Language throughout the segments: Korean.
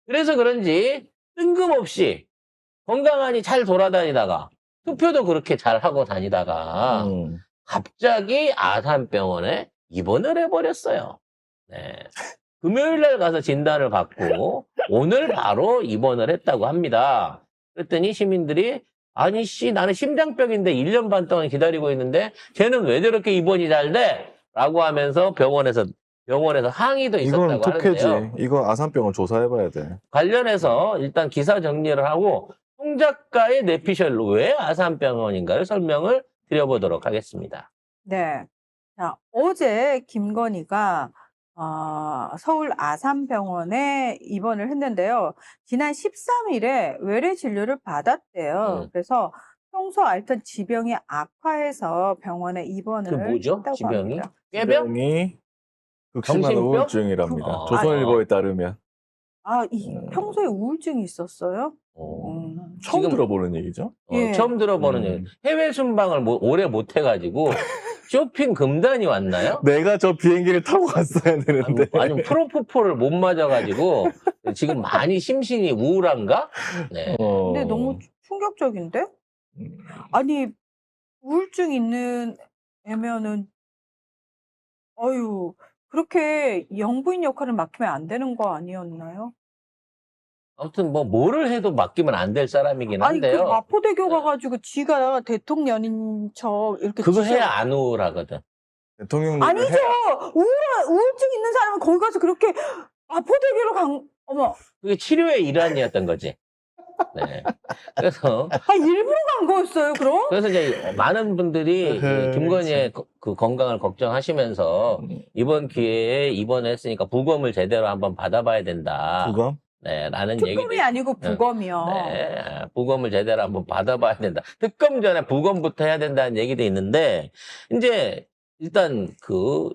그래서 그런지 뜬금없이 건강하니 잘 돌아다니다가 투표도 그렇게 잘 하고 다니다가 갑자기 아산병원에 입원을 해버렸어요. 네. 금요일 날 가서 진단을 받고 오늘 바로 입원을 했다고 합니다. 그랬더니 시민들이 아니 씨 나는 심장병인데 1년 반 동안 기다리고 있는데 쟤는 왜 저렇게 입원이 잘 돼? 라고 하면서 병원에서 항의도 있었다고 이건 특혜지. 하는데요. 이거 아산병원 조사해봐야 돼. 관련해서 일단 기사 정리를 하고 송 작가의 뇌피셜로 왜 아산병원인가를 설명을 드려보도록 하겠습니다. 네. 자, 어제 김건희가 서울 아산병원에 입원을 했는데요. 지난 13일에 외래 진료를 받았대요. 그래서 평소 앓던 지병이 악화해서 병원에 입원을 그 뭐죠? 했다고 지병이? 합니다. 꾀병? 지병이 극심한 정신병? 우울증이랍니다. 그- 조선일보에 따르면. 평소에 우울증이 있었어요? 처음 지금- 들어보는 얘기죠? 예. 처음 들어보는 얘기. 해외 순방을 오래 못 해가지고 쇼핑 금단이 왔나요? 내가 저 비행기를 타고 갔어야 되는데. 아니면 프로포폴을 못 맞아가지고 지금 많이 심신이 우울한가? 네. 근데 너무 충격적인데? 아니, 우울증 있는 애면은, 그렇게 영부인 역할을 맡기면 안 되는 거 아니었나요? 아무튼 뭐를 해도 맡기면 안 될 사람이긴 아니, 그 한데요. 마포대교 가가지고 지가 대통령인 척 이렇게 그거 지시하- 해야 안 우울하거든. 대통령 아니죠! 우울증 있는 사람은 거기 가서 그렇게 마포대교로 어머, 그게 치료의 일환이었던 거지. 네. 그래서 일부러 간 거였어요, 그럼? 이제 많은 분들이 에헤이, 김건희의 그 건강을 걱정하시면서 이번 기회에 입원했으니까 부검을 제대로 한번 받아봐야 된다. 부검? 네, 라는 특검이 얘기도 아니고 부검이요. 네, 부검을 제대로 한번 받아봐야 된다. 특검 전에 부검부터 해야 된다는 얘기도 있는데, 이제, 일단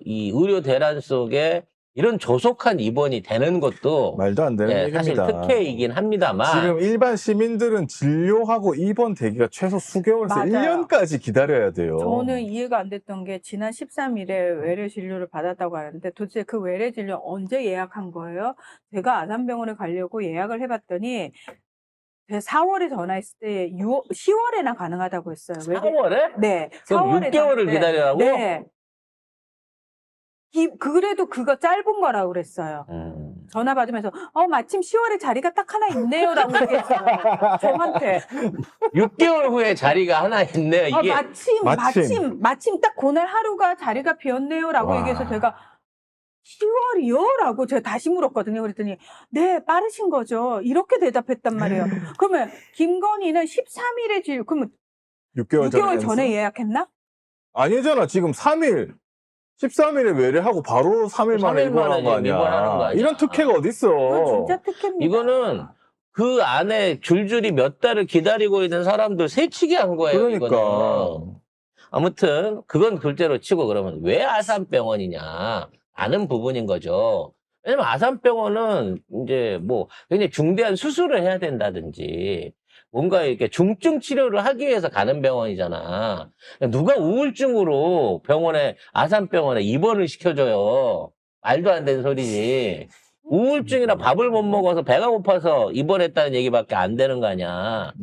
이 의료 대란 속에 이런 조속한 입원이 되는 것도 말도 안 되는 네, 사실 얘기입니다. 특혜이긴 합니다만, 지금 일반 시민들은 진료하고 입원 대기가 최소 수개월에서 맞아요. 1년까지 기다려야 돼요. 저는 이해가 안 됐던 게 지난 13일에 외래 진료를 받았다고 하는데 도대체 그 외래 진료 언제 예약한 거예요? 제가 아산병원에 가려고 예약을 해봤더니 4월에 전화했을 때 10월에나 가능하다고 했어요. 4월에? 네. 그럼 4월에 6개월을 기다리라고? 네. 그래도 그거 짧은 거라고 그랬어요. 전화 받으면서 마침 10월에 자리가 딱 하나 있네요 라고 얘기했어요. 저한테. 6개월 6개월 후에 자리가 하나 있네요, 이게. 마침 딱 그날 하루가 자리가 비었네요 라고 와. 얘기해서 제가 10월이요? 라고 제가 다시 물었거든요. 그랬더니 네, 빠르신 거죠. 이렇게 대답했단 말이에요. 그러면 김건희는 13일에 그러면 6개월 전에 예약했나? 아니잖아. 지금 3일. 13일에 외래하고 바로 3일 만에 3일 만에 입원한 거 지금 입원하는 거 아니야. 아니야. 이런 특혜가 그건 어딨어. 진짜 특혜입니다. 이거는 그 안에 줄줄이 몇 달을 기다리고 있는 사람들 세치게 한 거예요, 그러니까. 이거는. 아무튼 그건 둘째로 치고 그러면 왜 아산병원이냐 아는 부분인 거죠. 왜냐면 아산병원은 이제 굉장히 중대한 수술을 해야 된다든지 뭔가 이렇게 중증 치료를 하기 위해서 가는 병원이잖아. 누가 우울증으로 아산병원에 입원을 시켜줘요. 말도 안 되는 소리지. 우울증이나 밥을 못 먹어서 배가 고파서 입원했다는 얘기밖에 안 되는 거 아니야.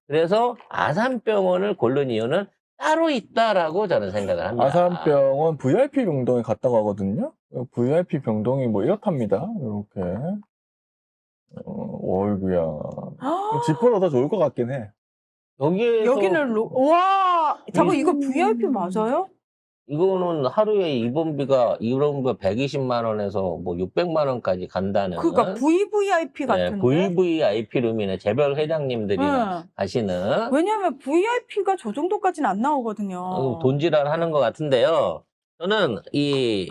그래서 아산병원을 고른 이유는 따로 있다라고 저는 생각을 합니다. 아산병원 VIP 병동에 갔다고 하거든요. VIP 병동이 이렇답니다. 이렇게. 어이구야. 집보다 더 좋을 것 같긴 해. 여기는 잠깐 이거 VIP 맞아요? 이거는 하루에 입원비가 120만 원에서 600만 원까지 간다는. 그러니까 VVIP 같은데. VVIP 룸이네. 재벌 회장님들이 하시는. 왜냐하면 VIP가 저 정도까지는 안 나오거든요. 돈지랄 하는 것 같은데요. 저는 이제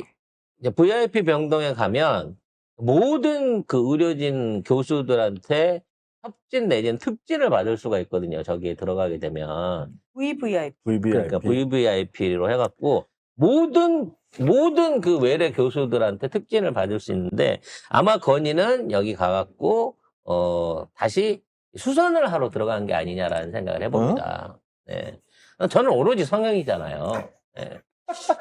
VIP 병동에 가면 모든 그 의료진 교수들한테 협진 내지는 특진을 받을 수가 있거든요. 저기에 들어가게 되면. VVIP. 그러니까 VVIP로 해갖고 모든 그 외래 교수들한테 특진을 받을 수 있는데 아마 건희는 여기 가갖고 다시 수선을 하러 들어간 게 아니냐라는 생각을 해봅니다. 네. 저는 오로지 성형이잖아요. 네.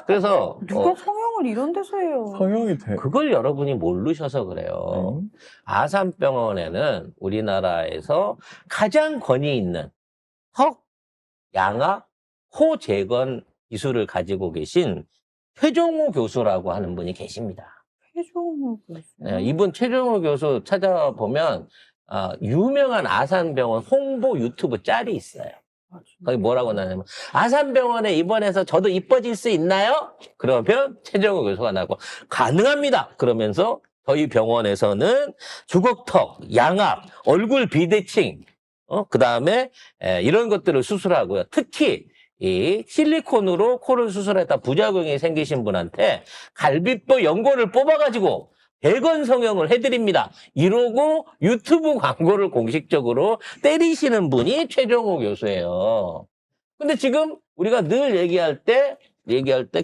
그래서 누가 성형을 아산병원 이런 데서 해요. 성형이 돼. 그걸 여러분이 모르셔서 그래요. 아산병원에는 우리나라에서 가장 권위 있는 턱, 양악, 코 재건 기술을 가지고 계신 최종호 교수라고 하는 분이 계십니다. 최종호 교수. 네, 이분 최종호 교수 찾아보면 유명한 아산병원 홍보 유튜브 짤이 있어요. 거기 뭐라고 나냐면 아산병원에 입원해서 저도 이뻐질 수 있나요? 그러면 최정우 교수가 나고 가능합니다. 그러면서 저희 병원에서는 주걱턱, 양압, 얼굴 비대칭, 그다음에 이런 것들을 수술하고요. 특히 이 실리콘으로 코를 수술했다 부작용이 생기신 분한테 갈비뼈 연골을 뽑아가지고 대건 성형을 해드립니다. 이러고 유튜브 광고를 공식적으로 때리시는 분이 최정호 교수예요. 근데 지금 우리가 늘 얘기할 때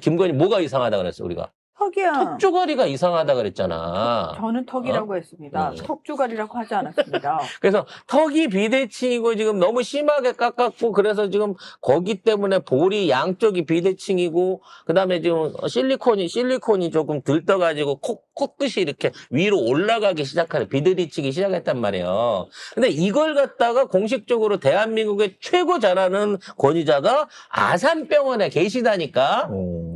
김건희 뭐가 이상하다 그랬어 우리가? 턱이야. 턱주거리가 이상하다 그랬잖아. 저는 턱이라고 했습니다. 음. 턱주갈이라고 하지 않았습니다. 그래서 턱이 비대칭이고 지금 너무 심하게 깎았고 그래서 지금 거기 때문에 볼이 양쪽이 비대칭이고 그다음에 지금 실리콘이 조금 들떠가지고 코끝이 이렇게 위로 올라가기 시작하는 비대칭이 시작했단 말이에요. 근데 이걸 갖다가 공식적으로 대한민국의 최고 잘하는 권위자가 아산병원에 계시다니까.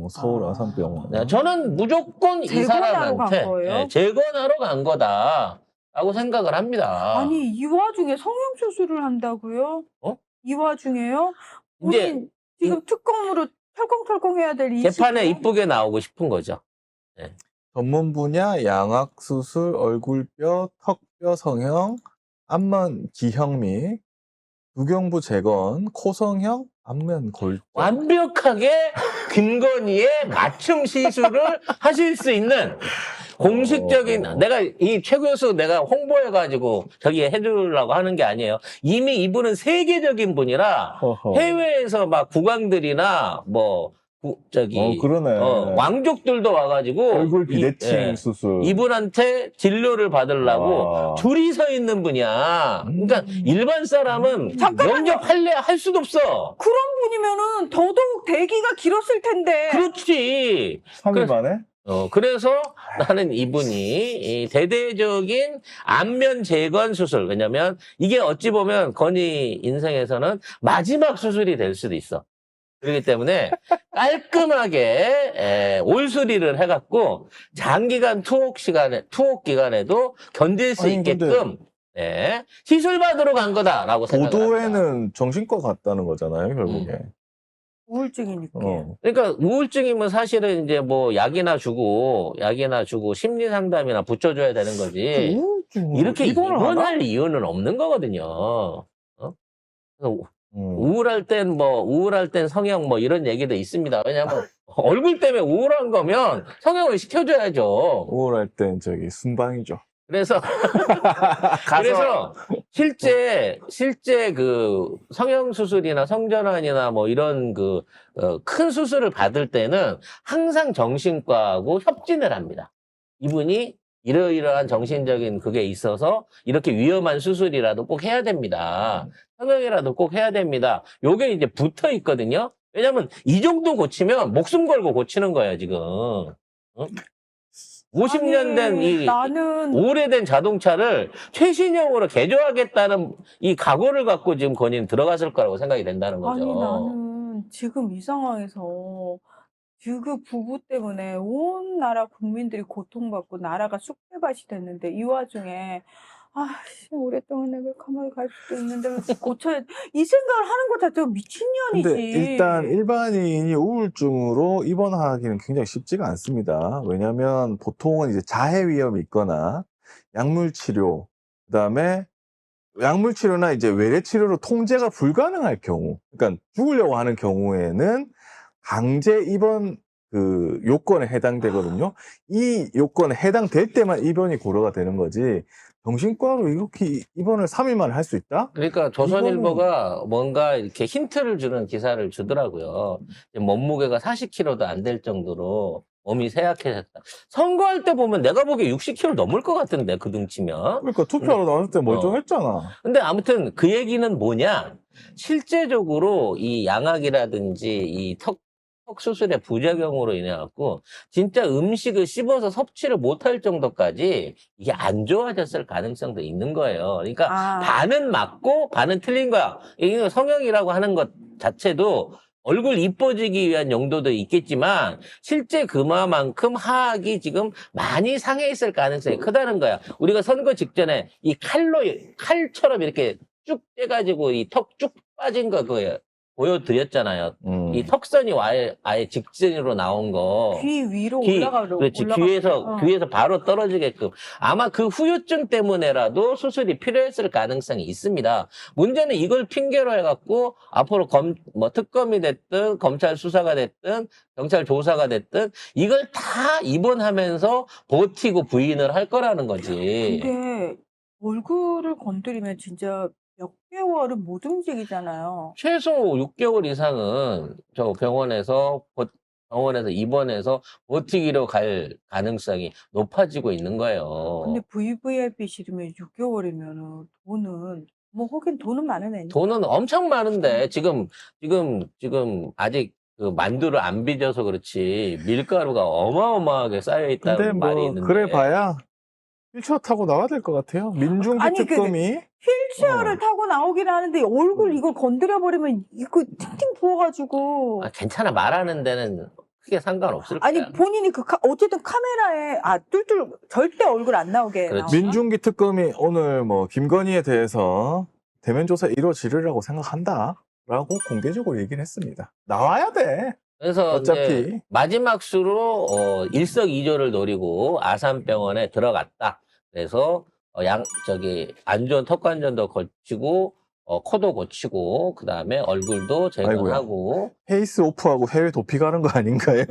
서울 아산병원. 네, 저는 무조건 이 재건하러 간 사람한테 거예요? 재건하러 간 거다라고 생각을 합니다. 아니 이 와중에 성형수술을 한다고요? 이 와중에요? 이제 우리 지금 특검으로 털컹털컹 해야 될 이 개판에 시기에? 이쁘게 나오고 싶은 거죠. 전문 분야 양악 수술, 얼굴뼈, 턱뼈 성형, 안면 기형 및 두경부 재건, 코 성형, 안면 골절. 완벽하게 김건희의 맞춤 시술을 하실 수 있는 공식적인 내가 이 최 교수 내가 홍보해가지고 저기 해주려고 하는 게 아니에요. 이미 이분은 세계적인 분이라 허허. 해외에서 막 국왕들이나 뭐 그러네. 왕족들도 와가지고 얼굴 비대칭 예, 수술. 이분한테 진료를 받으려고 와. 줄이 서 있는 분이야. 그러니까 일반 사람은 할 수도 없어. 그런 분이면은 더더욱 대기가 길었을 텐데. 그렇지. 3일 만에? 그래서 나는 이분이 이 대대적인 안면 재건 수술. 왜냐면 이게 어찌 보면 건희 인생에서는 마지막 수술이 될 수도 있어. 그렇기 때문에 깔끔하게 올수리를 해갖고 장기간 투옥 기간에도 견딜 수 아니, 있게끔 시술 받으러 간 거다라고 생각합니다. 보도에는 정신과 갔다는 거잖아요, 결국에. 우울증이니까. 그러니까 우울증이면 사실은 이제 뭐 약이나 주고 심리 상담이나 붙여줘야 되는 거지. 우울증. 이렇게 입원을 하나? 입원할 이유는 없는 거거든요. 그래서 우울할 땐 성형 뭐 이런 얘기도 있습니다. 왜냐하면 얼굴 때문에 우울한 거면 성형을 시켜줘야죠. 우울할 땐 순방이죠. 그래서 실제 그 성형 수술이나 성전환이나 뭐 이런 큰 수술을 받을 때는 항상 정신과하고 협진을 합니다. 이분이 이러이러한 정신적인 그게 있어서 이렇게 위험한 수술이라도 꼭 해야 됩니다. 성형이라도 꼭 해야 됩니다. 요게 이제 붙어 있거든요. 왜냐면 이 정도 고치면 목숨 걸고 고치는 거예요, 지금. 50년 된 나는 오래된 자동차를 최신형으로 개조하겠다는 이 각오를 갖고 지금 건의는 들어갔을 거라고 생각이 된다는 거죠. 아니 나는 지금 이 상황에서 그 부부 때문에 온 나라 국민들이 고통받고 나라가 쑥대밭이 됐는데 이 와중에 오랫동안 내가 가만히 갈 수도 있는데 고쳐야 이 생각을 하는 것 자체가 미친년이지. 근데 일단 일반인이 우울증으로 입원하기는 굉장히 쉽지가 않습니다. 왜냐하면 보통은 이제 자해 위험이 있거나 약물 치료, 그다음에 약물 치료나 이제 외래 치료로 통제가 불가능할 경우, 그러니까 죽으려고 하는 경우에는 강제 입원 요건에 해당되거든요. 이 요건에 해당될 때만 입원이 고려가 되는 거지. 정신과로 이렇게 입원을 3일 만에 할 수 있다? 그러니까 조선일보가 뭔가 이렇게 힌트를 주는 기사를 주더라고요. 몸무게가 40kg도 안 될 정도로 몸이 쇠약해졌다. 선거할 때 보면 내가 보기에 60kg 넘을 것 같은데 그 등치면. 그러니까 투표하러 나왔을 때 멀쩡했잖아. 근데 아무튼 그 얘기는 뭐냐? 실제적으로 이 양악이라든지 이 턱 수술의 부작용으로 인해 갖고 진짜 음식을 씹어서 섭취를 못할 정도까지 이게 안 좋아졌을 가능성도 있는 거예요. 그러니까 아, 반은 맞고 반은 틀린 거야. 이게 성형이라고 하는 것 자체도 얼굴 이뻐지기 위한 용도도 있겠지만 실제 그만큼 하악이 지금 많이 상해 있을 가능성이 크다는 거야. 우리가 선거 직전에 이 칼처럼 이렇게 쭉 떼가지고 이 턱 쭉 빠진 거 그거 보여드렸잖아요. 이 턱선이 아예 직선으로 나온 거. 귀 위로 그렇지. 올라가. 귀에서 바로 떨어지게끔. 아마 그 후유증 때문에라도 수술이 필요했을 가능성이 있습니다. 문제는 이걸 핑계로 해갖고 앞으로 특검이 됐든 검찰 수사가 됐든 경찰 조사가 됐든 이걸 다 입원하면서 버티고 부인을 할 거라는 거지. 근데 얼굴을 건드리면 진짜 몇 개월은 못 움직이잖아요. 최소 6개월 이상은 저 병원에서 입원해서 버티기로 갈 가능성이 높아지고 있는 거예요. 근데 VVIP 싫으면 6개월이면은 돈은 뭐 하긴 돈은 많은 애니까. 돈은 엄청 많은데 지금 아직 그 만두를 안 빚어서 그렇지 밀가루가 어마어마하게 쌓여 근데 있다는 말이 있는데. 그래 봐야 휠체어 타고 나와야 될 것 같아요. 민중기 아니, 특검이 휠체어를 타고 나오긴 하는데 얼굴 이걸 건드려 버리면 이거 팅팅 부어가지고. 괜찮아. 말하는 데는 크게 상관없을 거야. 아니 본인이 어쨌든 카메라에 뚫뚫 절대 얼굴 안 나오게 그렇지. 나오나? 민중기 특검이 오늘 뭐 김건희에 대해서 대면 조사 이루어지리라고 생각한다라고 공개적으로 얘기를 했습니다. 나와야 돼. 그래서 어차피. 이제 마지막 수로 일석이조를 노리고 아산병원에 들어갔다. 그래서 안 좋은 턱관절도 고치고 코도 고치고 그다음에 얼굴도 재건하고 페이스 오프하고 해외 도피 가는 거 아닌가요?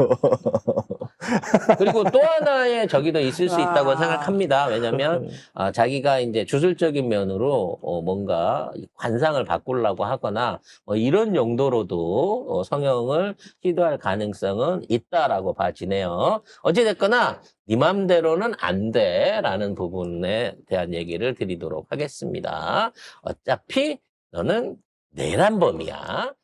그리고 또 하나의 적이 더 있을 수 있다고 와. 생각합니다. 왜냐하면 자기가 이제 주술적인 면으로 뭔가 관상을 바꾸려고 하거나 뭐 이런 용도로도 성형을 시도할 가능성은 있다라고 봐지네요. 어찌됐거나 네 맘대로는 안 돼라는 부분에 대한 얘기를 드리도록 하겠습니다. 어차피 너는 내란범이야.